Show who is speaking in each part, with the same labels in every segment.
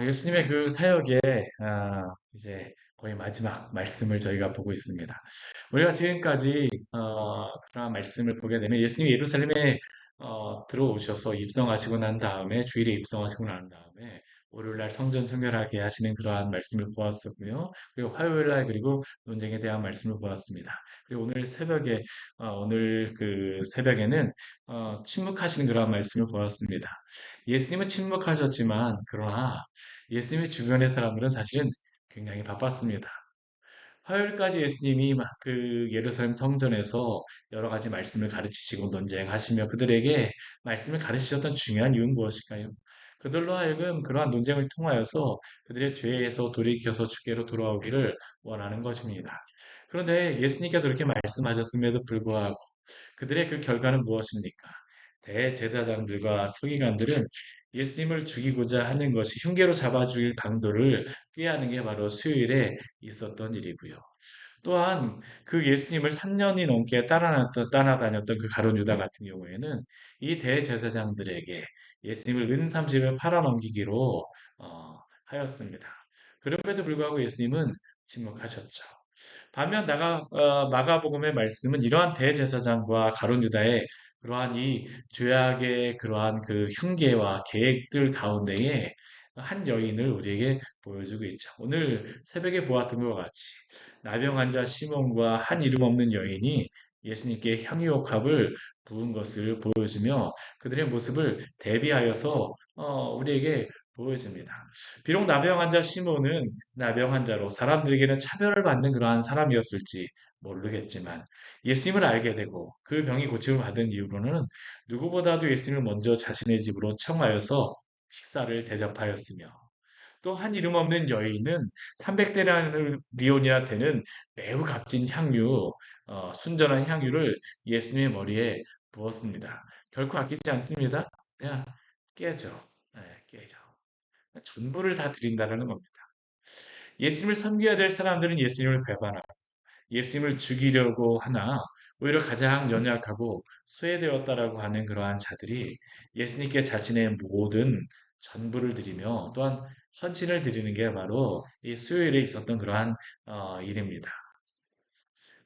Speaker 1: 예수님의 그 사역의 이제 거의 마지막 말씀을 저희가 보고 있습니다. 우리가 지금까지 그런 말씀을 보게 되면 예수님이 예루살렘에 들어오셔서 입성하시고 난 다음에 주일에 입성하시고 난 다음에 월요일날 성전 청결하게 하시는 그러한 말씀을 보았었고요. 그리고 화요일날 그리고 논쟁에 대한 말씀을 보았습니다. 그리고 오늘 그 새벽에는 침묵하시는 그러한 말씀을 보았습니다. 예수님은 침묵하셨지만 그러나 예수님의 주변의 사람들은 사실은 굉장히 바빴습니다. 화요일까지 예수님이 막 그 예루살렘 성전에서 여러 가지 말씀을 가르치시고 논쟁하시며 그들에게 말씀을 가르치셨던 중요한 이유는 무엇일까요? 그들로 하여금 그러한 논쟁을 통하여서 그들의 죄에서 돌이켜서 주께로 돌아오기를 원하는 것입니다. 그런데 예수님께서 그렇게 말씀하셨음에도 불구하고 그들의 그 결과는 무엇입니까? 대제사장들과 서기관들은 예수님을 죽이고자 하는 것이 흉계로 잡아 죽일 방도를 꾀하는 게 바로 수요일에 있었던 일이고요. 또한 그 예수님을 3년이 넘게 따라다녔던 그 가룟 유다 같은 경우에는 이 대제사장들에게 예수님을 은삼십을 팔아넘기기로 하였습니다. 그럼에도 불구하고 예수님은 침묵하셨죠. 반면 마가복음의 말씀은 이러한 대제사장과 가룟 유다의 그러한 이 죄악의 그러한 그 흉계와 계획들 가운데에 한 여인을 우리에게 보여주고 있죠. 오늘 새벽에 보았던 것과 같이 나병 환자 시몬과 한 이름 없는 여인이 예수님께 향유옥합을 부은 것을 보여주며 그들의 모습을 대비하여서 우리에게 보여집니다. 비록 나병 환자 시몬은 나병 환자로 사람들에게는 차별을 받는 그러한 사람이었을지 모르겠지만 예수님을 알게 되고 그 병이 고침을 받은 이후로는 누구보다도 예수님을 먼저 자신의 집으로 청하여서 식사를 대접하였으며 또 한 이름 없는 여인은 300데나리온이나 되는 매우 값진 향유, 순전한 향유를 예수님의 머리에 부었습니다. 결코 아끼지 않습니다. 그냥 깨져. 네, 깨져. 전부를 다 드린다는 겁니다. 예수님을 섬겨야 될 사람들은 예수님을 배반하고 예수님을 죽이려고 하나 오히려 가장 연약하고 소외되었다라고 하는 그러한 자들이 예수님께 자신의 모든 전부를 드리며 또한 헌신을 드리는 게 바로 이 수요일에 있었던 그러한 일입니다.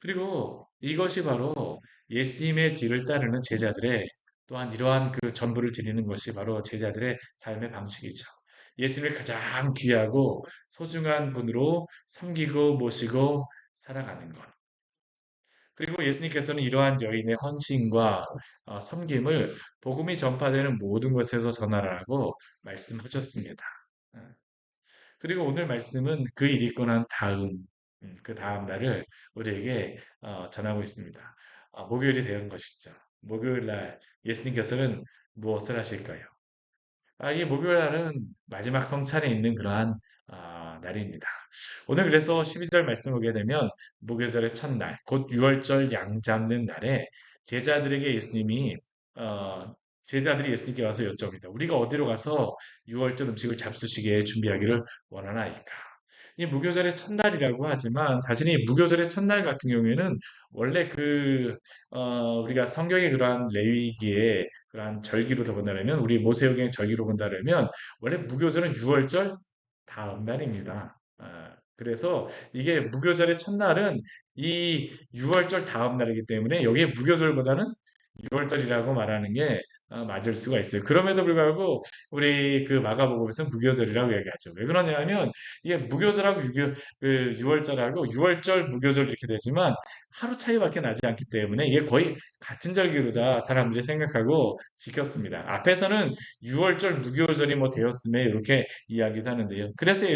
Speaker 1: 그리고 이것이 바로 예수님의 뒤를 따르는 제자들의 또한 이러한 그 전부를 드리는 것이 바로 제자들의 삶의 방식이죠. 예수님을 가장 귀하고 소중한 분으로 섬기고 모시고 살아가는 것. 그리고 예수님께서는 이러한 여인의 헌신과 섬김을 복음이 전파되는 모든 곳에서 전하라고 말씀하셨습니다. 어, 그리고 오늘 말씀은 그 일이 있고 난 다음, 그 다음 날을 우리에게 전하고 있습니다. 목요일이 되는 것이죠. 목요일 날 예수님께서는 무엇을 하실까요? 이 목요일 날은 마지막 성찬에 있는 그러한 날입니다. 오늘 그래서 12절 말씀 보게 되면 목요절의 첫날, 곧 유월절 양 잡는 날에 제자들에게 예수님이 제자들이 예수님께 와서 여쭤봅니다. 우리가 어디로 가서 유월절 음식을 잡수시게 준비하기를 원하나이까? 이 무교절의 첫날이라고 하지만 사실 이 무교절의 첫날 같은 경우에는 원래 우리가 성경의 그러한 레위기에 그러한 절기로 본다면 우리 모세오경의 절기로 본다면 원래 무교절은 6월절 다음 날입니다. 그래서 이게 무교절의 첫날은 이 6월절 다음 날이기 때문에 여기에 무교절보다는 6월절이라고 말하는 게 맞을 수가 있어요. 그럼에도 불구하고 우리 그 마가복음에서는 무교절이라고 얘기하죠. 왜 그러냐면 이게 무교절하고 그 6월절하고 6월절 무교절 이렇게 되지만 하루 차이밖에 나지 않기 때문에 이게 거의 같은 절기로 다 사람들이 생각하고 지켰습니다. 앞에서는 6월절 무교절이 뭐 되었음에 이렇게 이야기도 하는데요. 그래서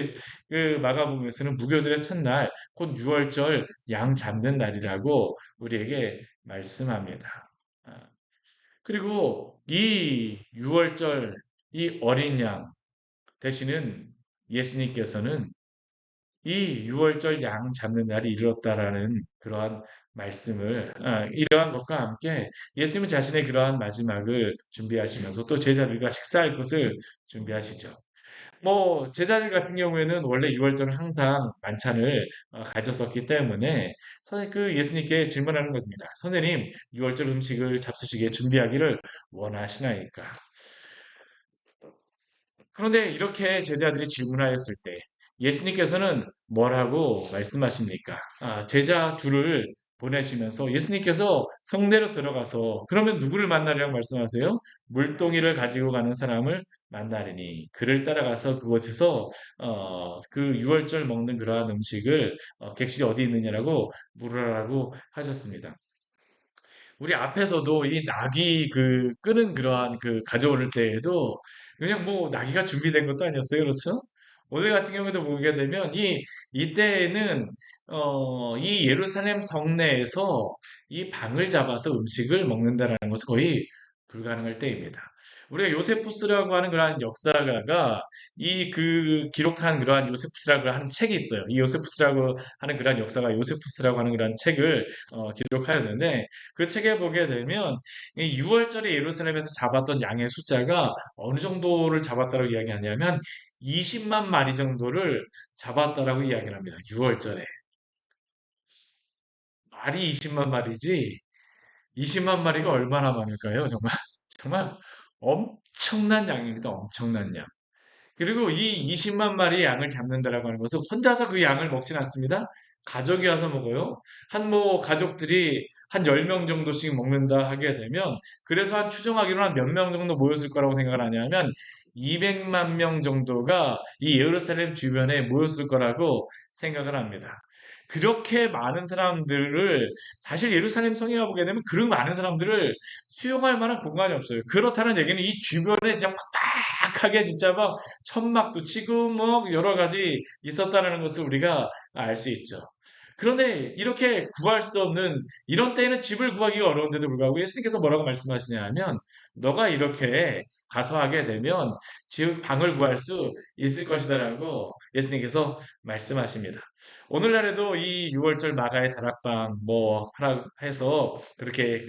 Speaker 1: 그 마가복음에서는 무교절의 첫날 곧 6월절 양 잡는 날이라고 우리에게 말씀합니다. 아, 그리고 이 6월절 이 어린 양 대신은 예수님께서는 이 6월절 양 잡는 날이 이르렀다라는 그러한 이러한 것과 함께 예수님은 자신의 그러한 마지막을 준비하시면서 또 제자들과 식사할 것을 준비하시죠. 뭐 제자들 같은 경우에는 원래 6월절은 항상 만찬을 가졌었기 때문에 그 예수님께 질문하는 겁니다. 선생님, 6월절 음식을 잡수시기에 준비하기를 원하시나이까? 그런데 이렇게 제자들이 질문하였을 때 예수님께서는 뭐라고 말씀하십니까? 제자 둘을 보내시면서 예수님께서 성내로 들어가서 그러면 누구를 만나려고 말씀하세요? 물동이를 가지고 가는 사람을 만나리니 그를 따라가서 그곳에서 그 유월절 먹는 그러한 음식을 객실이 어디 있느냐라고 물으라고 하셨습니다. 우리 앞에서도 이 낙이 끄는 그러한 가져올 때에도 그냥 뭐 나귀가 준비된 것도 아니었어요. 그렇죠? 오늘 같은 경우에도 보게 되면 이때에는 이 예루살렘 성내에서 이 방을 잡아서 음식을 먹는다라는 것은 거의 불가능할 때입니다. 우리가 요세푸스라고 하는 그러한 역사가가 기록한 그러한 요세푸스라고 하는 책이 있어요. 이 요세푸스라고 하는 그러한 역사가 요세푸스라고 하는 그러한 책을 기록하였는데 그 책에 보게 되면 이 6월절에 예루살렘에서 잡았던 양의 숫자가 어느 정도를 잡았다고 이야기하냐면 20만 마리 정도를 잡았다라고 이야기를 합니다. 6월절에. 말이 20만 마리지 20만 마리가 얼마나 많을까요? 정말 정말 엄청난 양입니다. 엄청난 양. 그리고 이 20만 마리의 양을 잡는다라고 하는 것은 혼자서 그 양을 먹진 않습니다. 가족이 와서 먹어요. 가족들이 한 10명 정도씩 먹는다 하게 되면, 그래서 추정하기로는 한 몇 명 정도 모였을 거라고 생각을 하냐면, 200만 명 정도가 이 예루살렘 주변에 모였을 거라고 생각을 합니다. 그렇게 많은 사람들을, 사실 예루살렘 성에 가보게 되면 그런 많은 사람들을 수용할 만한 공간이 없어요. 그렇다는 얘기는 이 주변에 그냥 팍팍하게 진짜 막 천막도 치고 뭐 여러 가지 있었다는 것을 우리가 알 수 있죠. 그런데 이렇게 구할 수 없는 이런 때에는 집을 구하기가 어려운데도 불구하고 예수님께서 뭐라고 말씀하시냐 하면 너가 이렇게 가서 하게 되면 집 방을 구할 수 있을 것이다라고 예수님께서 말씀하십니다. 오늘날에도 이 6월절 마가의 다락방 뭐 하라 해서 그렇게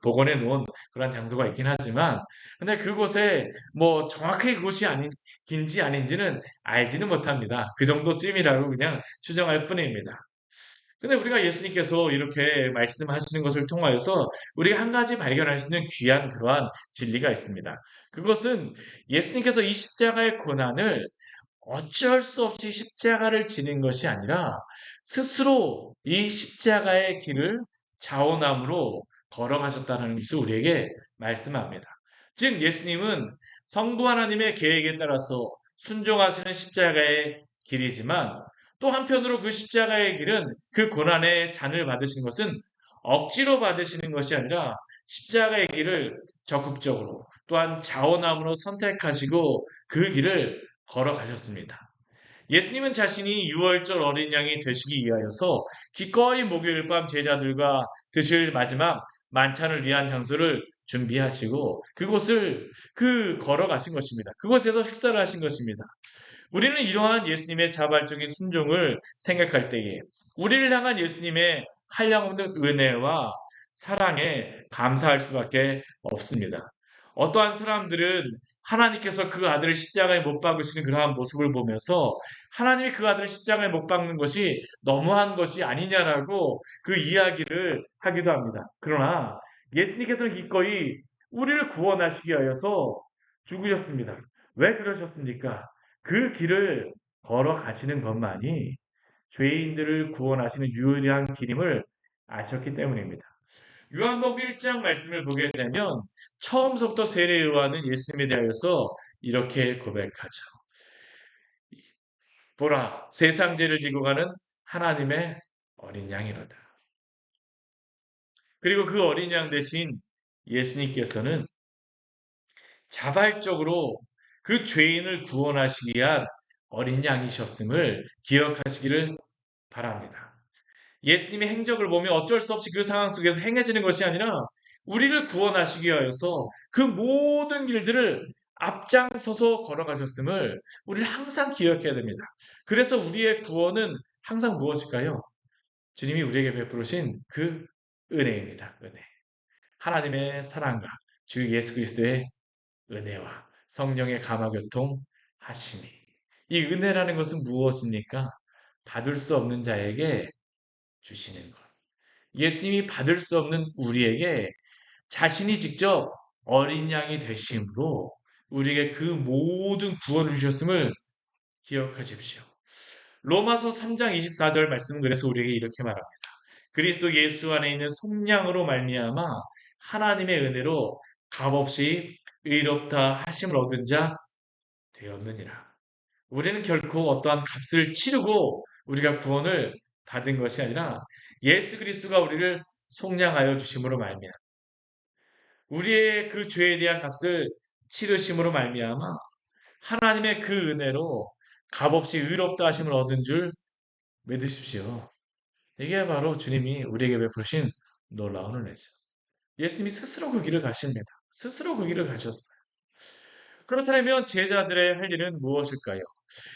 Speaker 1: 복원해 놓은 그런 장소가 있긴 하지만 근데 그곳에 뭐 정확하게 그곳이 아닌지 아닌지는 알지는 못합니다. 그 정도쯤이라고 그냥 추정할 뿐입니다. 근데 우리가 예수님께서 이렇게 말씀하시는 것을 통하여서 우리가 한 가지 발견할 수 있는 귀한 그러한 진리가 있습니다. 그것은 예수님께서 이 십자가의 고난을 어쩔 수 없이 십자가를 지는 것이 아니라 스스로 이 십자가의 길을 자원함으로 걸어가셨다는 것을 우리에게 말씀합니다. 즉 예수님은 성부 하나님의 계획에 따라서 순종하시는 십자가의 길이지만 또 한편으로 그 십자가의 길은 그 고난의 잔을 받으신 것은 억지로 받으시는 것이 아니라 십자가의 길을 적극적으로 또한 자원함으로 선택하시고 그 길을 걸어가셨습니다. 예수님은 자신이 유월절 어린 양이 되시기 위하여서 기꺼이 목요일 밤 제자들과 드실 마지막 만찬을 위한 장소를 준비하시고 그곳을 걸어가신 것입니다. 그곳에서 식사를 하신 것입니다. 우리는 이러한 예수님의 자발적인 순종을 생각할 때에 우리를 향한 예수님의 한량없는 은혜와 사랑에 감사할 수밖에 없습니다. 어떠한 사람들은 하나님께서 그 아들을 십자가에 못 박으시는 그러한 모습을 보면서 하나님이 그 아들을 십자가에 못 박는 것이 너무한 것이 아니냐라고 그 이야기를 하기도 합니다. 그러나 예수님께서는 기꺼이 우리를 구원하시기 위하여서 죽으셨습니다. 왜 그러셨습니까? 그 길을 걸어가시는 것만이 죄인들을 구원하시는 유일한 길임을 아셨기 때문입니다. 요한복음 1장 말씀을 보게 되면 처음부터 세례 요한은 예수님에 대하여서 이렇게 고백하죠. 보라, 세상 죄를 지고 가는 하나님의 어린 양이로다. 그리고 그 어린 양 대신 예수님께서는 자발적으로 그 죄인을 구원하시기 위한 어린 양이셨음을 기억하시기를 바랍니다. 예수님의 행적을 보면 어쩔 수 없이 그 상황 속에서 행해지는 것이 아니라 우리를 구원하시기 위하여서 그 모든 길들을 앞장서서 걸어가셨음을 우리는 항상 기억해야 됩니다. 그래서 우리의 구원은 항상 무엇일까요? 주님이 우리에게 베푸신 그 은혜입니다. 은혜. 하나님의 사랑과 주 예수 그리스도의 은혜와 성령의 감화교통 하심이. 이 은혜라는 것은 무엇입니까? 받을 수 없는 자에게 주시는 것. 예수님이 받을 수 없는 우리에게 자신이 직접 어린 양이 되심으로 우리에게 그 모든 구원을 주셨음을 기억하십시오. 로마서 3장 24절 말씀은 그래서 우리에게 이렇게 말합니다. 그리스도 예수 안에 있는 속량으로 말미암아 하나님의 은혜로 값없이 의롭다 하심을 얻은 자 되었느니라. 우리는 결코 어떠한 값을 치르고 우리가 구원을 받은 것이 아니라 예수 그리스도가 우리를 속량하여 주심으로 말미암아 우리의 그 죄에 대한 값을 치르심으로 말미암아 하나님의 그 은혜로 값없이 의롭다 하심을 얻은 줄 믿으십시오. 이게 바로 주님이 우리에게 베푸신 놀라운 은혜죠. 예수님이 스스로 그 길을 가십니다. 스스로 그 길을 가셨어요. 그렇다면 제자들의 할 일은 무엇일까요?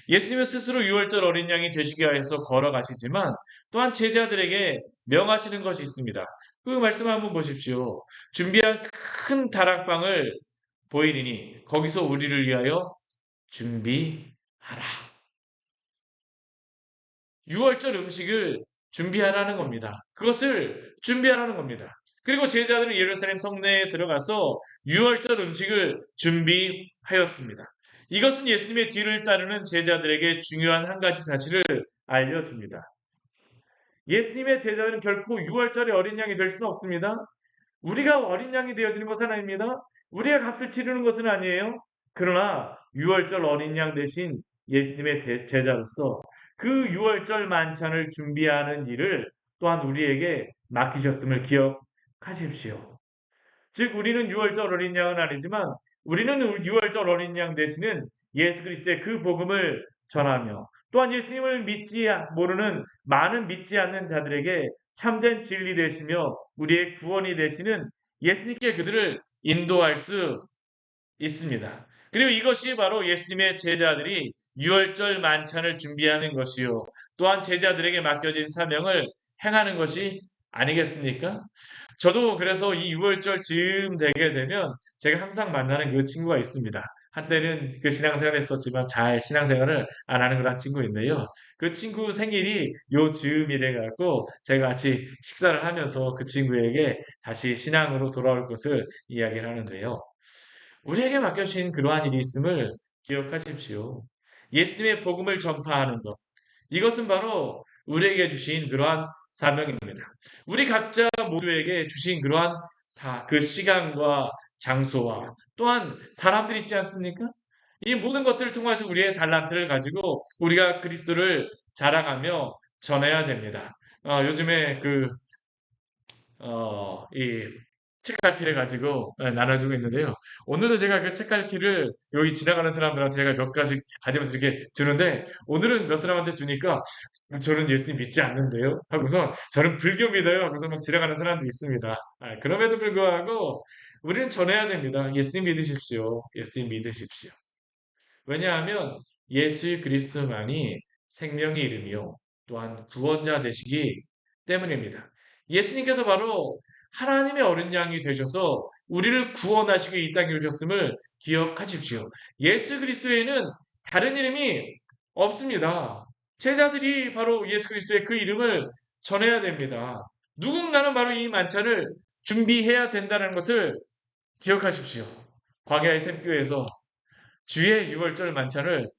Speaker 1: 예수님은 스스로 유월절 어린 양이 되시기 위해서 걸어가시지만 또한 제자들에게 명하시는 것이 있습니다. 그 말씀 한번 보십시오. 준비한 큰 다락방을 보이리니 거기서 우리를 위하여 준비하라. 유월절 음식을 준비하라는 겁니다. 그것을 준비하라는 겁니다. 그리고 제자들은 예루살렘 성내에 들어가서 유월절 음식을 준비하였습니다. 이것은 예수님의 뒤를 따르는 제자들에게 중요한 한 가지 사실을 알려줍니다. 예수님의 제자들은 결코 유월절의 어린 양이 될 수는 없습니다. 우리가 어린 양이 되어지는 것은 아닙니다. 우리가 값을 치르는 것은 아니에요. 그러나 유월절 어린 양 대신 예수님의 제자로서 그 유월절 만찬을 준비하는 일을 또한 우리에게 맡기셨음을 기억하십시오. 즉 우리는 유월절 어린 양은 아니지만 우리는 유월절 어린 양 대신은 예수 그리스도의 그 복음을 전하며 또한 예수님을 믿지 모르는 많은 믿지 않는 자들에게 참된 진리 되시며 우리의 구원이 되시는 예수님께 그들을 인도할 수 있습니다. 그리고 이것이 바로 예수님의 제자들이 유월절 만찬을 준비하는 것이요. 또한 제자들에게 맡겨진 사명을 행하는 것이 아니겠습니까? 저도 그래서 이 6월절 즈음 되게 되면 제가 항상 만나는 그 친구가 있습니다. 한때는 그 신앙생활을 했었지만 잘 신앙생활을 안 하는 그런 친구인데요. 그 친구 생일이 요 즈음이 돼갖고 제가 같이 식사를 하면서 그 친구에게 다시 신앙으로 돌아올 것을 이야기를 하는데요. 우리에게 맡겨진 그러한 일이 있음을 기억하십시오. 예수님의 복음을 전파하는 것. 이것은 바로 우리에게 주신 그러한 사명입니다. 우리 각자 모두에게 주신 그러한 그 시간과 장소와 또한 사람들이 있지 않습니까? 이 모든 것들을 통해서 우리의 달란트를 가지고 우리가 그리스도를 자랑하며 전해야 됩니다. 요즘에 이 책갈피를 가지고 나눠주고 있는데요. 오늘도 제가 그 책갈피를 여기 지나가는 사람들한테 제가 몇 가지 가지면서 이렇게 주는데 오늘은 몇 사람한테 주니까 저는 예수님 믿지 않는데요. 하고서 저는 불교 믿어요. 하고서 막 지나가는 사람들이 있습니다. 그럼에도 불구하고 우리는 전해야 됩니다. 예수님 믿으십시오. 예수님 믿으십시오. 왜냐하면 예수 그리스도만이 생명의 이름이요. 또한 구원자 되시기 때문입니다. 예수님께서 바로 하나님의 어린 양이 되셔서 우리를 구원하시고 이 땅에 오셨음을 기억하십시오. 예수 그리스도에는 다른 이름이 없습니다. 제자들이 바로 예수 그리스도의 그 이름을 전해야 됩니다. 누군가는 바로 이 만찬을 준비해야 된다는 것을 기억하십시오. 광야의 샘교에서 주의 유월절 만찬을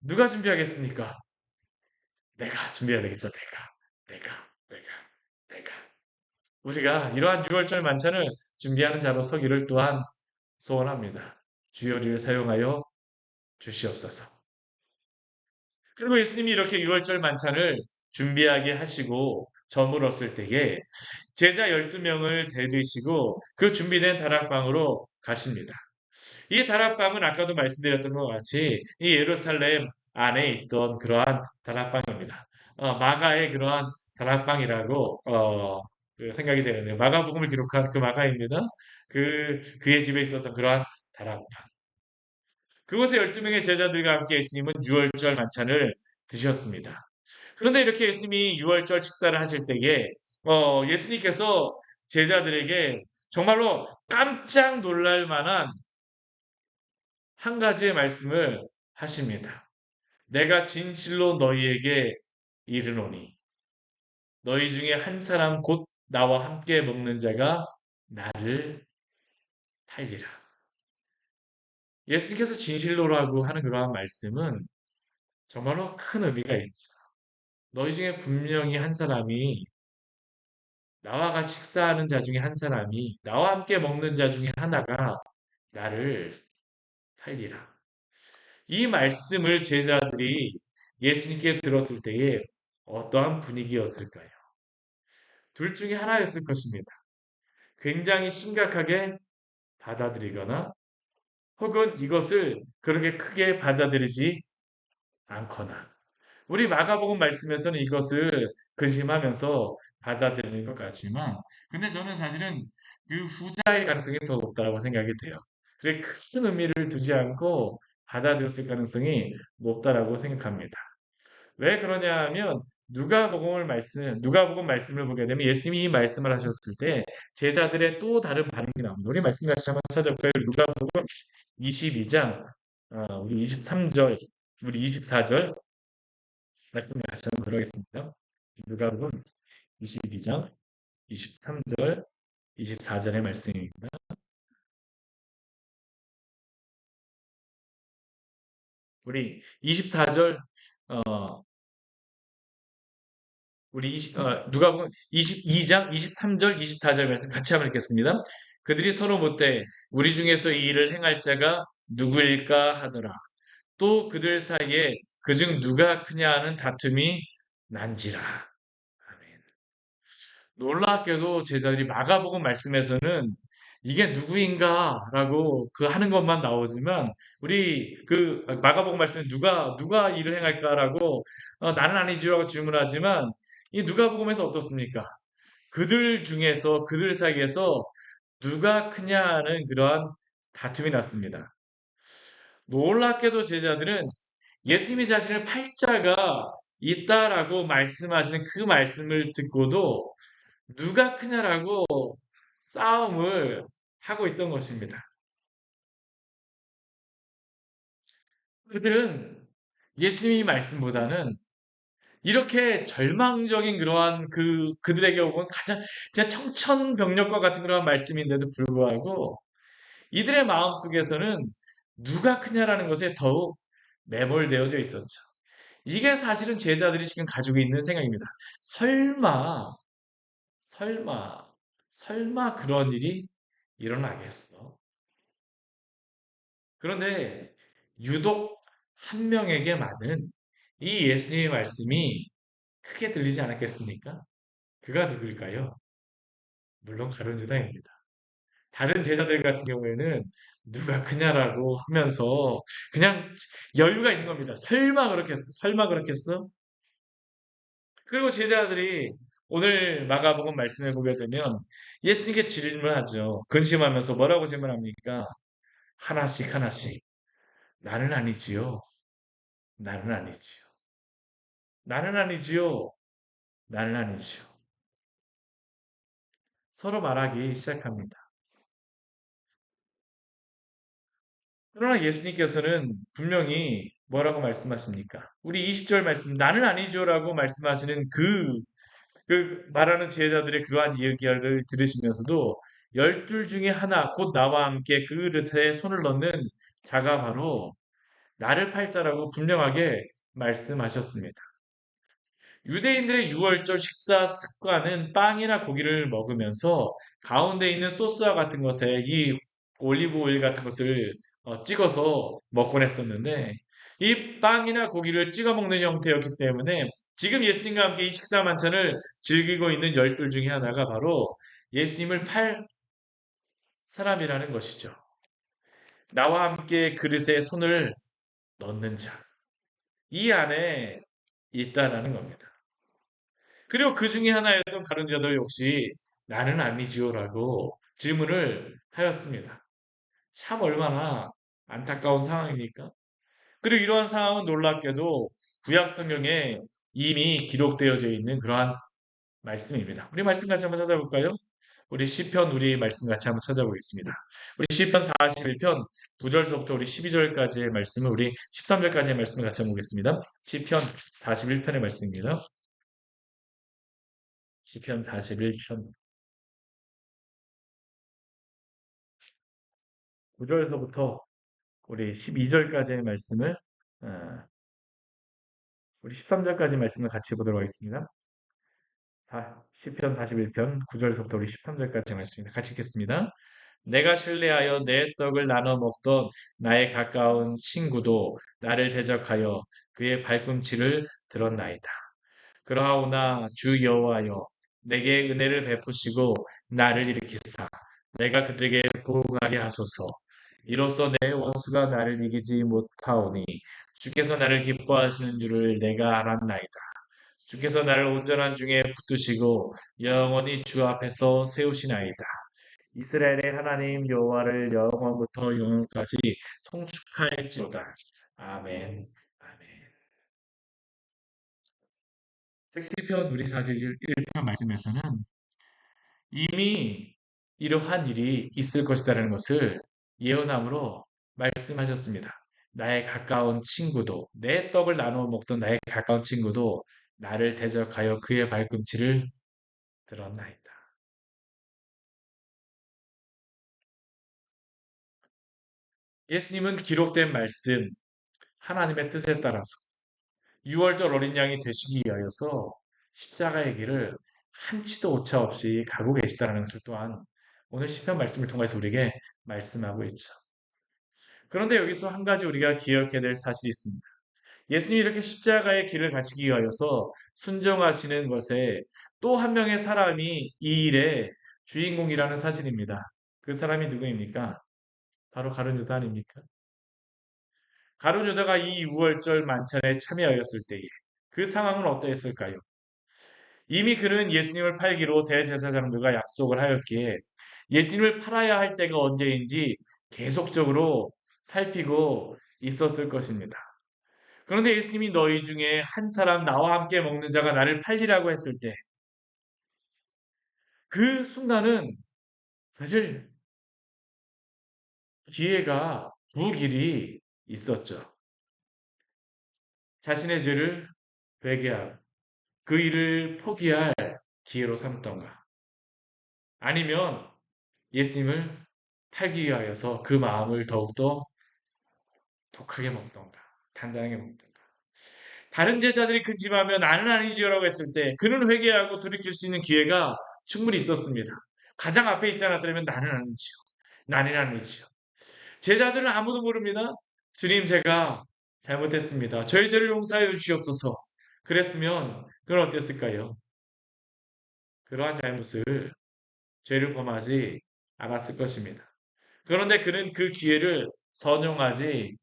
Speaker 1: 누가 준비하겠습니까? 내가 준비해야 되겠죠. 내가. 우리가 이러한 유월절 만찬을 준비하는 자로 서기를 또한 소원합니다. 주여 우리를 사용하여 주시옵소서. 그리고 예수님이 이렇게 유월절 만찬을 준비하게 하시고 저물었을 때에 제자 12명을 데리시고 그 준비된 다락방으로 가십니다. 이 다락방은 아까도 말씀드렸던 것 같이 이 예루살렘 안에 있던 그러한 다락방입니다. 마가의 그러한 다락방이라고 생각이 되는데요. 마가복음을 기록한 그 마가입니다. 그의 집에 있었던 그러한 다락방. 그곳에 12명의 제자들과 함께 예수님은 유월절 만찬을 드셨습니다. 그런데 이렇게 예수님이 유월절 식사를 하실 때에 예수님께서 제자들에게 정말로 깜짝 놀랄 만한 한 가지의 말씀을 하십니다. 내가 진실로 너희에게 이르노니 너희 중에 한 사람 곧 나와 함께 먹는 자가 나를 살리라. 예수님께서 진실로라고 하는 그러한 말씀은 정말로 큰 의미가 있죠. 너희 중에 분명히 한 사람이 나와 같이 식사하는 자 중에 한 사람이 나와 함께 먹는 자 중에 하나가 나를 살리라. 이 말씀을 제자들이 예수님께 들었을 때에 어떠한 분위기였을까요? 둘 중에 하나였을 것입니다. 굉장히 심각하게 받아들이거나 혹은 이것을 그렇게 크게 받아들이지 않거나 우리 마가복음 말씀에서는 이것을 근심하면서 받아들이는 것 같지만 근데 저는 사실은 그 후자의 가능성이 더 높다고 생각이 돼요. 그래 큰 의미를 두지 않고 받아들였을 가능성이 높다라고 생각합니다. 왜 그러냐 하면 누가복음 말씀을 보게 되면 예수님이 이 말씀을 하셨을 때 제자들의 또 다른 반응이 나옵니다. 우리 말씀 같이 한번 찾아볼까요? 누가복음 22장 우리 23절 우리 24절 말씀 같이 한번 들어보겠습니다. 누가복음 22장 23절 24절의 말씀입니다. 우리 24절 누가복음 22장 23절 24절 말씀 같이 한번 읽겠습니다. 그들이 서로 묻되 우리 중에서 이 일을 행할 자가 누구일까 하더라. 또 그들 사이에 그중 누가 크냐 하는 다툼이 난지라. 아멘. 놀랍게도 제자들이 마가복음 말씀에서는 이게 누구인가라고 그 하는 것만 나오지만 우리 그 마가복음 말씀에 누가 일을 행할까라고 나는 아니지라고 질문하지만 이 누가복음에서 어떻습니까? 그들 중에서 그들 사이에서 누가 크냐는 그러한 다툼이 났습니다. 놀랍게도 제자들은 예수님이 자신을 팔자가 있다라고 말씀하시는 그 말씀을 듣고도 누가 크냐라고 싸움을 하고 있던 것입니다. 그들은 예수님의 말씀보다는 이렇게 절망적인 그러한 그들에게 오건 가장 진짜 청천벽력과 같은 그러한 말씀인데도 불구하고 이들의 마음속에서는 누가 크냐라는 것에 더욱 매몰되어져 있었죠. 이게 사실은 제자들이 지금 가지고 있는 생각입니다. 설마, 설마, 설마 그런 일이 일어나겠어? 그런데 유독 한 명에게만은 이 예수님의 말씀이 크게 들리지 않았겠습니까? 그가 누구일까요? 물론 가룟 유다입니다. 다른 제자들 같은 경우에는 누가 크냐라고 하면서 그냥 여유가 있는 겁니다. 설마 그렇겠어? 설마 그렇겠어? 그리고 제자들이 오늘 마가복음 말씀해 보게 되면 예수님께 질문하죠. 근심하면서 뭐라고 질문합니까? 하나씩 하나씩. 나는 아니지요. 나는 아니지요. 나는 아니지요. 나는 아니지요. 서로 말하기 시작합니다. 그러나 예수님께서는 분명히 뭐라고 말씀하십니까? 우리 20절 말씀, 나는 아니죠라고 말씀하시는 그 말하는 제자들의 그러한 이야기를 들으시면서도 열둘 중에 하나, 곧 나와 함께 그 그릇에 손을 넣는 자가 바로 나를 팔자라고 분명하게 말씀하셨습니다. 유대인들의 유월절 식사 습관은 빵이나 고기를 먹으면서 가운데 있는 소스와 같은 것에 이 올리브 오일 같은 것을 찍어서 먹곤 했었는데 이 빵이나 고기를 찍어 먹는 형태였기 때문에 지금 예수님과 함께 이 식사 만찬을 즐기고 있는 열둘 중에 하나가 바로 예수님을 팔 사람이라는 것이죠. 나와 함께 그릇에 손을 넣는 자. 이 안에 있다라는 겁니다. 그리고 그 중에 하나였던 가룟유다도 역시 나는 아니지요라고 질문을 하였습니다. 참 얼마나 안타까운 상황입니까? 그리고 이러한 상황은 놀랍게도 구약 성경에 이미 기록되어져 있는 그러한 말씀입니다. 우리 말씀 같이 한번 찾아볼까요? 우리 시편 우리 말씀 같이 한번 찾아보겠습니다. 우리 시편 41편 9절서부터 우리 12절까지의 말씀을 우리 13절까지의 말씀을 같이 한번 보겠습니다. 시편 41편의 말씀입니다. 시편 41편 9절서부터 우리 12절까지의 말씀을 어, 우리 13절까지 말씀을 같이 보도록 하겠습니다. 시편 41편 9절에서부터 우리 13절까지 말씀입니다. 같이 읽겠습니다. 내가 신뢰하여 내 떡을 나눠 먹던 나의 가까운 친구도 나를 대적하여 그의 발꿈치를 들었나이다. 그러하오나 주 여호와여 내게 은혜를 베푸시고 나를 일으키사 내가 그들에게 보응하게 하소서. 이로써 내 원수가 나를 이기지 못하오니 주께서 나를 기뻐하시는 줄을 내가 알았나이다. 주께서 나를 온전한 중에 붙드시고 영원히 주 앞에서 세우시나이다. 이스라엘의 하나님 여호와를 영원부터 영원까지 송축할지로다. 아멘. 아멘. 시편 우리 41편 말씀에서는 이미 이러한 일이 있을 것이다라는 것을 예언함으로 말씀하셨습니다. 나의 가까운 친구도, 내 떡을 나누어 먹던 나의 가까운 친구도 나를 대적하여 그의 발꿈치를 들었나이다. 예수님은 기록된 말씀, 하나님의 뜻에 따라서 6월절 어린 양이 되시기 위하여서 십자가의 길을 한치도 오차 없이 가고 계시다는 것을 또한 오늘 시편 말씀을 통해서 우리에게 말씀하고 있죠. 그런데 여기서 한 가지 우리가 기억해야 될 사실이 있습니다. 예수님이 이렇게 십자가의 길을 가시기 위하여서 순종하시는 것에 또 한 명의 사람이 이 일의 주인공이라는 사실입니다. 그 사람이 누구입니까? 바로 가룟 유다 아닙니까? 가룟 유다가 이 유월절 만찬에 참여하였을 때에 그 상황은 어떠했을까요? 이미 그는 예수님을 팔기로 대제사장들과 약속을 하였기에 예수님을 팔아야 할 때가 언제인지 계속적으로 살피고 있었을 것입니다. 그런데 예수님이 너희 중에 한 사람 나와 함께 먹는 자가 나를 팔리라고 했을 때 그 순간은 사실 기회가 두 길이 있었죠. 자신의 죄를 회개하고 그 일을 포기할 기회로 삼던가 아니면 예수님을 팔기 위하여서 그 마음을 더욱더 독하게 먹던가 단단하게 먹던가 다른 제자들이 근심하며 나는 아니지요라고 했을 때 그는 회개하고 돌이킬 수 있는 기회가 충분히 있었습니다. 가장 앞에 있지 않았더라면 나는 아니지요. 나는 아니지요. 제자들은 아무도 모릅니다. 주님 제가 잘못했습니다. 저희 죄를 용서하여 주시옵소서. 그랬으면 그건 어땠을까요? 그러한 잘못을 죄를 범하지 않았을 것입니다. 그런데 그는 그 기회를 선용하지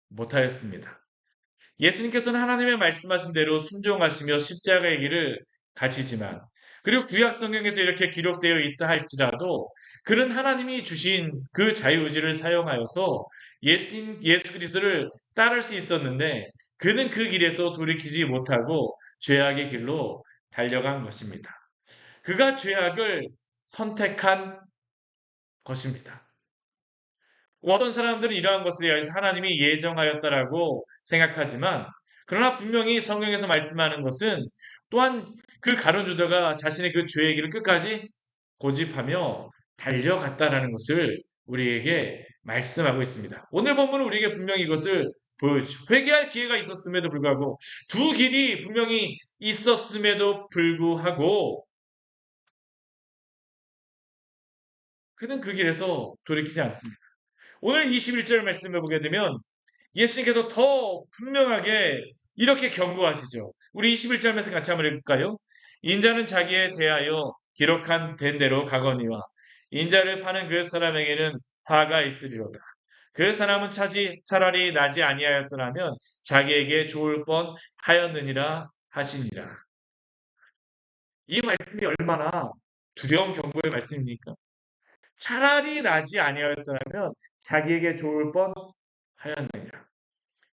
Speaker 1: 못하였습니다. 예수님께서는 하나님의 말씀하신 대로 순종하시며 십자가의 길을 가시지만 그리고 구약 성경에서 이렇게 기록되어 있다 할지라도 그는 하나님이 주신 그 자유의지를 사용하여서 예수 그리스도를 따를 수 있었는데 그는 그 길에서 돌이키지 못하고 죄악의 길로 달려간 것입니다. 그가 죄악을 선택한 것입니다. 어떤 사람들은 이러한 것에 대해서 하나님이 예정하였다라고 생각하지만 그러나 분명히 성경에서 말씀하는 것은 또한 그 가룟 유다가 자신의 그 죄의 길을 끝까지 고집하며 달려갔다라는 것을 우리에게 말씀하고 있습니다. 오늘 본문은 우리에게 분명히 이것을 보여주죠. 회개할 기회가 있었음에도 불구하고 두 길이 분명히 있었음에도 불구하고 그는 그 길에서 돌이키지 않습니다. 오늘 21절 말씀을 보게 되면 예수님께서 더 분명하게 이렇게 경고하시죠. 우리 21절 말씀 같이 한번 읽을까요? 인자는 자기에 대하여 기록한 된 대로 가거니와 인자를 파는 그 사람에게는 화가 있으리로다. 그 사람은 차라리 나지 아니하였더라면 자기에게 좋을 뻔 하였느니라 하시니라. 이 말씀이 얼마나 두려운 경고의 말씀입니까? 차라리 나지 아니하였더라면 자기에게 좋을 뻔 하였느니라.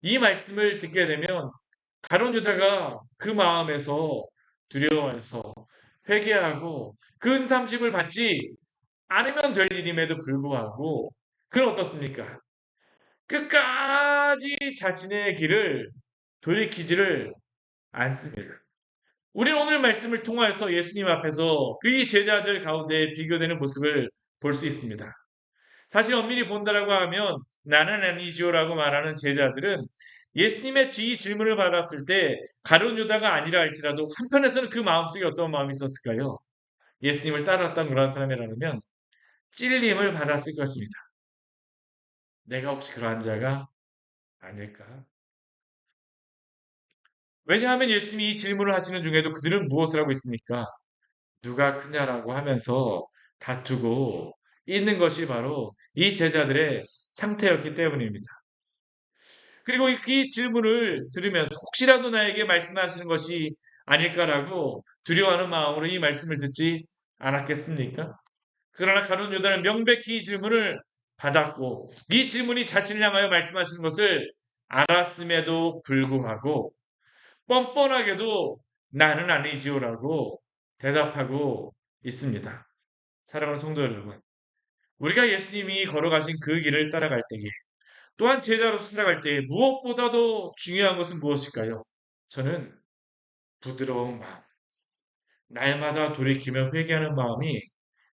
Speaker 1: 이 말씀을 듣게 되면 가룟 유다가 그 마음에서 두려워해서 회개하고 그 은삼십을 받지 않으면 될 일임에도 불구하고 그는 어떻습니까? 끝까지 자신의 길을 돌이키지를 않습니다. 우리는 오늘 말씀을 통하여서 예수님 앞에서 그 제자들 가운데 비교되는 모습을 볼 수 있습니다. 사실 엄밀히 본다라고 하면 나는 아니지요라고 말하는 제자들은 예수님의 이 질문을 받았을 때 가룟 유다가 아니라 할지라도 한편에서는 그 마음속에 어떤 마음이 있었을까요? 예수님을 따랐던 그런 사람이라면 찔림을 받았을 것입니다. 내가 혹시 그러한 자가 아닐까? 왜냐하면 예수님이 이 질문을 하시는 중에도 그들은 무엇을 하고 있습니까? 누가 크냐라고 하면서 다투고 있는 것이 바로 이 제자들의 상태였기 때문입니다. 그리고 이 질문을 들으면서 혹시라도 나에게 말씀하시는 것이 아닐까라고 두려워하는 마음으로 이 말씀을 듣지 않았겠습니까? 그러나 가룟 유다는 명백히 이 질문을 받았고 이 질문이 자신을 향하여 말씀하시는 것을 알았음에도 불구하고 뻔뻔하게도 나는 아니지요라고 대답하고 있습니다. 사랑하는 성도 여러분, 우리가 예수님이 걸어가신 그 길을 따라갈 때에 또한 제자로서 살아갈 때에 무엇보다도 중요한 것은 무엇일까요? 저는 부드러운 마음, 날마다 돌이키며 회개하는 마음이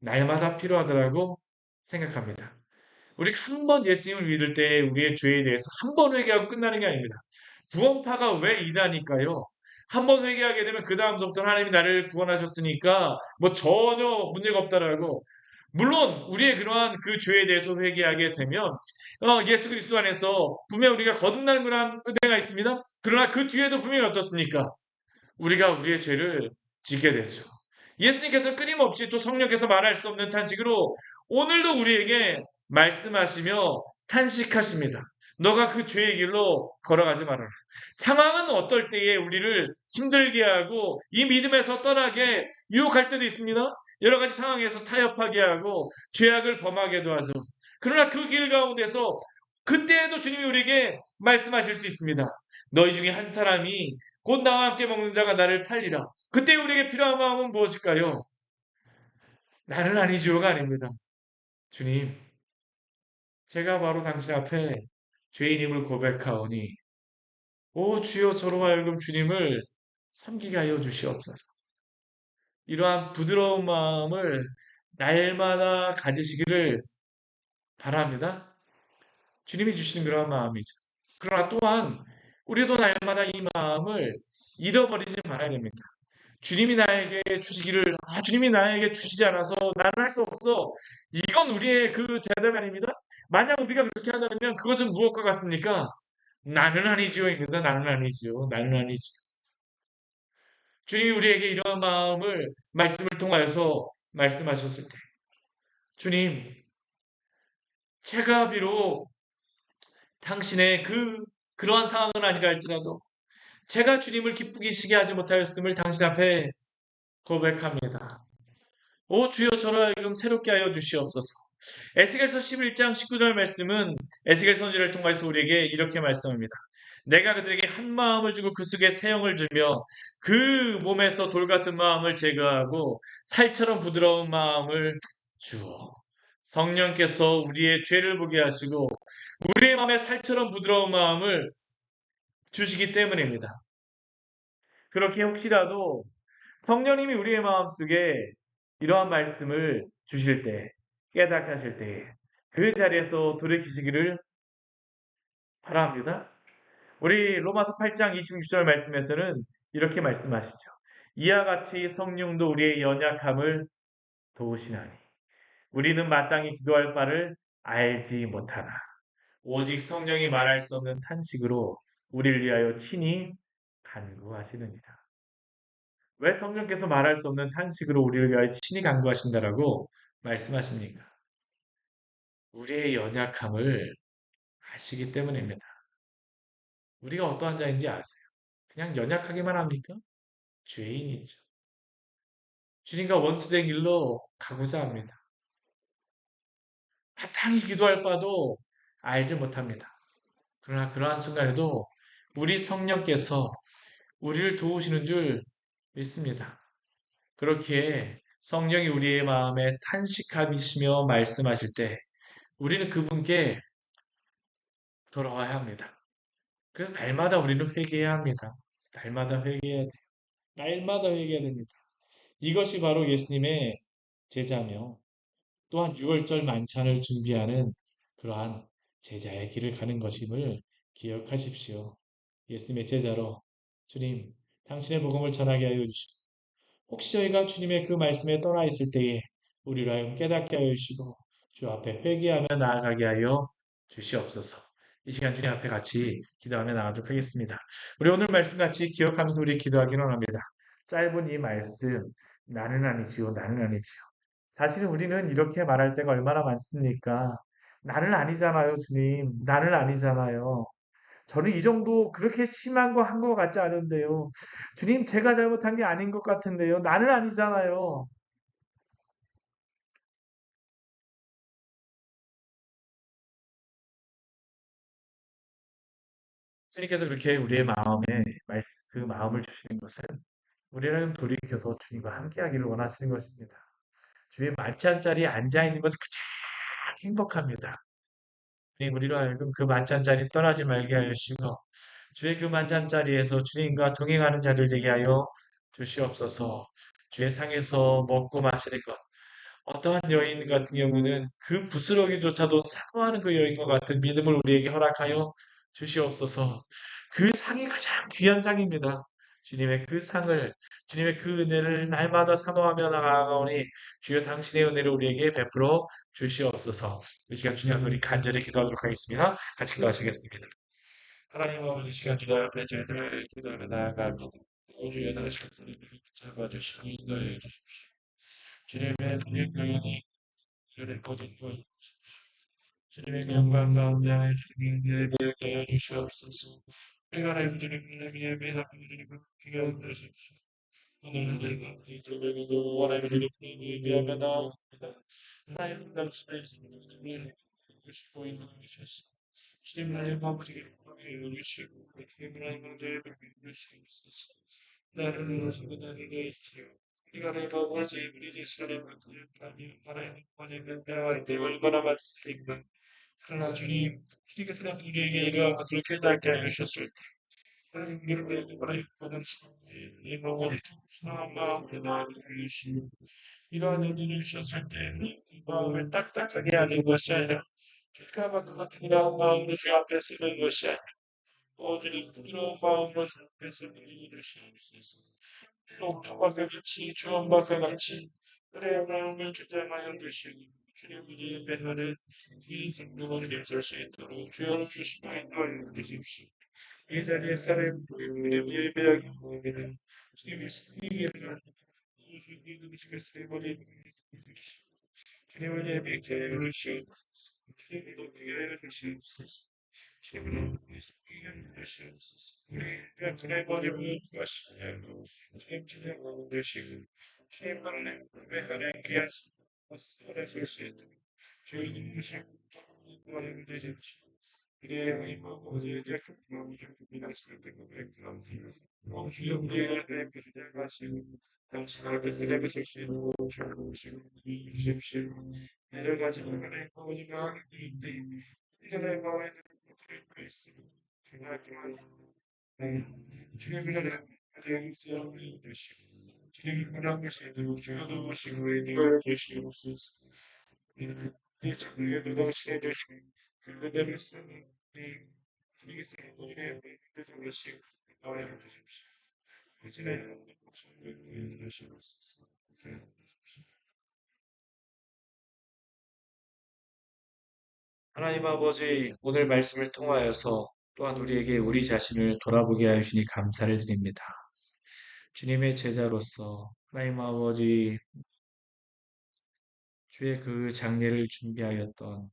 Speaker 1: 날마다 필요하다고 생각합니다. 우리가 한 번 예수님을 믿을 때 우리의 죄에 대해서 한 번 회개하고 끝나는 게 아닙니다. 구원파가 왜 이다니까요? 한 번 회개하게 되면 그 다음부터는 하나님이 나를 구원하셨으니까 뭐 전혀 문제가 없다라고 물론 우리의 그러한 그 죄에 대해서 회개하게 되면 예수 그리스도 안에서 분명 우리가 거듭나는 그러한 은혜가 있습니다. 그러나 그 뒤에도 분명히 어떻습니까? 우리가 우리의 죄를 지게 되죠. 예수님께서 끊임없이 또 성령께서 말할 수 없는 탄식으로 오늘도 우리에게 말씀하시며 탄식하십니다. 너가 그 죄의 길로 걸어가지 말아라. 상황은 어떨 때에 우리를 힘들게 하고 이 믿음에서 떠나게 유혹할 때도 있습니다. 여러 가지 상황에서 타협하게 하고 죄악을 범하게도 하죠. 그러나 그 길 가운데서 그때에도 주님이 우리에게 말씀하실 수 있습니다. 너희 중에 한 사람이 곧 나와 함께 먹는 자가 나를 팔리라. 그때 우리에게 필요한 마음은 무엇일까요? 나는 아니지요가 아닙니다. 주님, 제가 바로 당신 앞에 죄인임을 고백하오니 오 주여 저로 하여금 주님을 섬기게 하여 주시옵소서. 이러한 부드러운 마음을 날마다 가지시기를 바랍니다. 주님이 주신 그런 마음이죠. 그러나 또한 우리도 날마다 이 마음을 잃어버리지 말아야 됩니다. 주님이 나에게 주시기를 주님이 나에게 주시지 않아서 나는 할 수 없어. 이건 우리의 그 대답이 아닙니다. 만약 우리가 그렇게 한다면 그것은 무엇과 같습니까? 나는 아니지요입니다. 나는 아니지요. 나는 아니지요. 주님이 우리에게 이러한 마음을 말씀을 통하여서 말씀하셨을 때 주님 제가 비록 당신의 그러한 상황은 아니라 할지라도 제가 주님을 기쁘게 시게 하지 못하였음을 당신 앞에 고백합니다. 오 주여 저를 하여금 새롭게 하여 주시옵소서. 에스겔서 11장 19절 말씀은 에스겔 선지자를 통해서 우리에게 이렇게 말씀합니다. 내가 그들에게 한 마음을 주고 그 속에 새 영을 주며 그 몸에서 돌 같은 마음을 제거하고 살처럼 부드러운 마음을 주어. 성령께서 우리의 죄를 보게 하시고 우리의 마음에 살처럼 부드러운 마음을 주시기 때문입니다. 그렇게 혹시라도 성령님이 우리의 마음속에 이러한 말씀을 주실 때, 깨닫게 하실 때, 그 자리에서 돌이키시기를 바랍니다. 우리 로마서 8장 26절 말씀에서는 이렇게 말씀하시죠. 이와 같이 성령도 우리의 연약함을 도우시나니 우리는 마땅히 기도할 바를 알지 못하나 오직 성령이 말할 수 없는 탄식으로 우리를 위하여 친히 간구하시느니라. 왜 성령께서 말할 수 없는 탄식으로 우리를 위하여 친히 간구하신다라고 말씀하십니까? 우리의 연약함을 아시기 때문입니다. 우리가 어떠한 자인지 아세요? 그냥 연약하기만 합니까? 죄인이죠. 주님과 원수된 길로 가고자 합니다. 마땅히 기도할 바도 알지 못합니다. 그러나 그러한 순간에도 우리 성령께서 우리를 도우시는 줄 믿습니다. 그렇기에 성령이 우리의 마음에 탄식하시며 말씀하실 때 우리는 그분께 돌아와야 합니다. 그래서 날마다 우리는 회개해야 합니다. 날마다 회개해야 돼요. 날마다 회개해야 됩니다. 이것이 바로 예수님의 제자며 또한 6월절 만찬을 준비하는 그러한 제자의 길을 가는 것임을 기억하십시오. 예수님의 제자로 주님, 당신의 복음을 전하게 하여 주시고 혹시 저희가 주님의 그 말씀에 떠나 있을 때에 우리로 하여금 깨닫게 하여 주시고 주 앞에 회개하며 나아가게 하여 주시옵소서. 이 시간 주님 앞에 같이 기도하며 나가도록 하겠습니다. 우리 오늘 말씀 같이 기억하면서 우리 기도하기를 원합니다. 짧은 이 말씀 나는 아니지요 나는 아니지요. 사실은 우리는 이렇게 말할 때가 얼마나 많습니까? 나는 아니잖아요, 주님. 나는 아니잖아요. 저는 이 정도 그렇게 심한 거 한 것 같지 않은데요. 주님, 제가 잘못한 게 아닌 것 같은데요. 나는 아니잖아요. 주님께서 그렇게 우리의 마음에 그 마음을 주시는 것은 우리는 돌이켜서 주님과 함께하기를 원하시는 것입니다. 주의 만찬 자리에 앉아 있는 것은 가장 행복합니다. 주님, 우리로 하여금 그 만찬 자리 떠나지 말게 하시고 주의 그 만찬 자리에서 주님과 동행하는 자들 되게 하여 주시옵소서. 주의 상에서 먹고 마시는 것. 어떠한 여인 같은 경우는 그 부스러기조차도 사모하는 그 여인과 같은 믿음을 우리에게 허락하여 주시옵소서. 그 상이 가장 귀한 상입니다. 주님의 그 상을, 주님의 그 은혜를 날마다 사모하며 나아가오니 주여 당신의 은혜를 우리에게 베풀어 주시옵소서. 이 시간 주님 앞에 우리 간절히 기도하도록 하겠습니다. 같이 기도하시겠습니다. 하나님 아버지 시간 주님 앞에 저희들을 기도하며 나아갑니다. 주여 나의 식사를 잡아주시고 인도해 주십시오. 주님의 능력이 주를 보증하여 주님의 영광 가운데 주님의 예배하게 하여 주시옵소서. 내가 하나님 주님을 예배하며 주님을 귀하게 하십시오. 오늘은 내가 이 저녁에도 하나님 주님을 예배하며 나옵니다. 하나님 당신의 생명을 주시고 있는 것이었습니다. 주님 나의 아버지를 보여 주시고 주님 나의 문제를 주시옵소서. 나를 위하시고 나를 위하시오. 우리가 내 아버지 우리 제사를 받으며 하나님 아버지는 대화할 때 얼마나 많습니까? 그러나 주님 주님께서 우리에게 이러한 것을 깨닫게 해주셨을 때 하나님 우리를 하나님 받으시고 이 몸을 순한 마음으로 나를 주시고 이러한 은혜를 주셨을 때 이 마음을 딱딱하게 하는 것이 아니라 길가만 그 같은 이러한 마음으로 주 앞에 쓰는 것이 아니라 주님 부드러운 마음으로 주 앞에 쓰는 일을 주시옵소서. 옥토와 같이 주원과 같이 그의 마음을 주장하여 주시고 주님을 예배하는 이 정도로 주님 설수 있도록 주여 주시고 인도하여 주십시오. 이 자리에 사람 주님 예배하기 원하는 주님의 승리를 주님 음식을 버리는 주님을 예배케 하여 주시옵소서. 주님을 높이게 하여 주시옵소서. 주님을 섬기게 하여 주시옵소서. 우리가 그날 버림을 구하시냐고 주님 주님을 주시고 주님만을 예배하는 귀한 선을 쓸수 있도록 주님 주시고 인도하여 주십시오. 우리의 힘하고 어디에 대한 마음이 좀 비난스러운 것을 주여 우리를 내게 주장하시고 당신 앞에 쓰레기 쓸수 있는 주시고 주십시오. 이를 가지고 하나님 아버지가 하는 일때 이전의 마음에 들고 있으니 생각하기만 주님을 가장 사랑해 주시고 주님을 사랑할 수 있도록 주여 도우시고 인도해 주시옵소서. 내 자녀에게 도우시해 주시고 그 은혜를 쓰는 주님께서 우리의 뜻을 주시고 인도해 주십시오. 이제는 목숨을 주시옵소서. 하나님 아버지, 오늘 말씀을 통하여서 또한 우리에게 우리 자신을 돌아보게 하시니 감사를 드립니다. 주님의 제자로서 하나님 아버지, 주의 그 장례를 준비하였던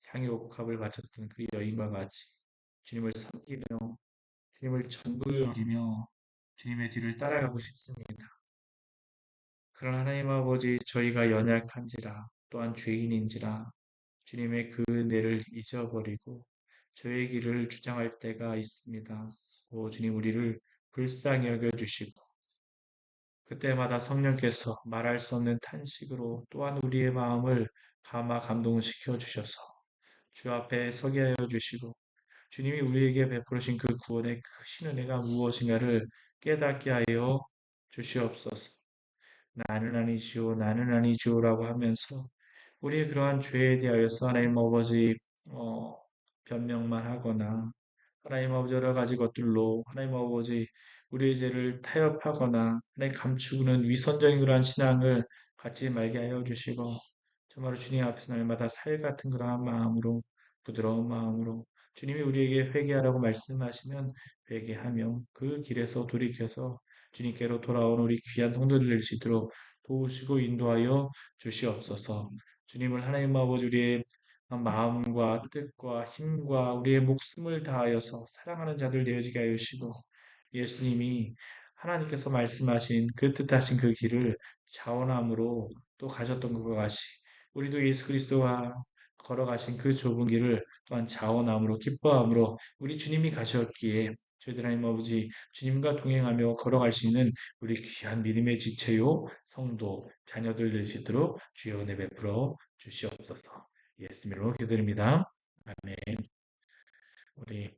Speaker 1: 향유 옥합을 바쳤던 그 여인과 같이 주님을 섬기며 주님을 전부를 여기며 주님의 뒤를 따라가고 싶습니다. 그러나 하나님 아버지, 저희가 연약한지라 또한 죄인인지라 주님의 그 은혜를 잊어버리고 저의 길을 주장할 때가 있습니다. 오 주님 우리를 불쌍히 여겨주시고 그때마다 성령께서 말할 수 없는 탄식으로 또한 우리의 마음을 감동시켜 주셔서 주 앞에 서게 하여 주시고 주님이 우리에게 베푸신 그 구원의 크신 은혜가 무엇인가를 깨닫게 하여 주시옵소서. 나는 아니지요, 나는 아니지요라고 하면서 우리의 그러한 죄에 대하여서 하나님 아버지 어, 변명만 하거나 하나님 아버지 여러 가지 것들로 하나님 아버지 우리의 죄를 타협하거나 하나님 감추는 위선적인 그러한 신앙을 갖지 말게 하여 주시고 정말 주님 앞에서 날마다 살 같은 그러한 마음으로 부드러운 마음으로 주님이 우리에게 회개하라고 말씀하시면 회개하며 그 길에서 돌이켜서 주님께로 돌아온 우리 귀한 성도들 될 수 있도록 도우시고 인도하여 주시옵소서. 주님을 하나님 아버지 우리의 마음과 뜻과 힘과 우리의 목숨을 다하여서 사랑하는 자들 되어지게 하여 주시고 예수님이 하나님께서 말씀하신 그 뜻하신 그 길을 자원함으로 또 가셨던 것과 같이 우리도 예수 그리스도와 걸어가신 그 좁은 길을 또한 자원함으로 기뻐함으로 우리 주님이 가셨기에 저희들 하나님 아버지 주님과 동행하며 걸어갈 수 있는 우리 귀한 믿음의 지체요 성도 자녀들 될 수 있도록 주여 은혜 베풀어 주시옵소서. 예수님으로 기도드립니다. 아멘. 우리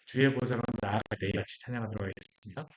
Speaker 1: 주의 보좌로 나아갈 때 같이 찬양하도록 하겠습니다.